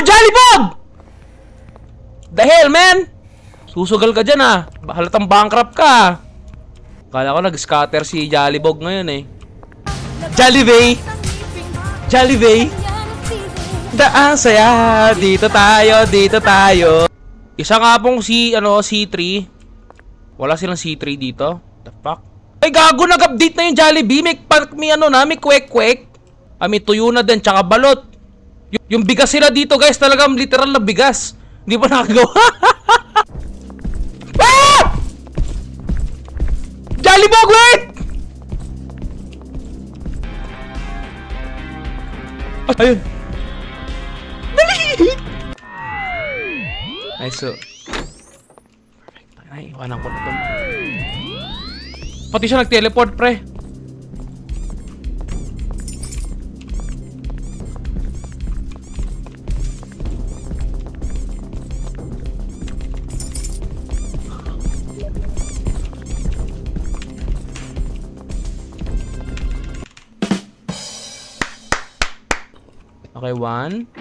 Jollibog! The hell, man? Susugal ka dyan, ah. Halatang bankrupt ka. Kala ko nag-scatter si Jollibog ngayon, eh. Jollibee! Jollibee! Daan saya! Dito tayo, dito tayo. Isa nga pong C3. Wala silang C3 dito. The fuck? Ay, gago, nag-update na yung Jollibee. May kwek-kwek. May tuyo na din, tsaka balot. Yung bigas sila dito, guys, talagang literal na bigas. Hindi pa nakagawa. Ah! Jollibog, wait! Ayun. Dali! Nice, so. Perfect. Ay, iwanan ko na ito. Pati siya nag-teleport, pre. Okay, 1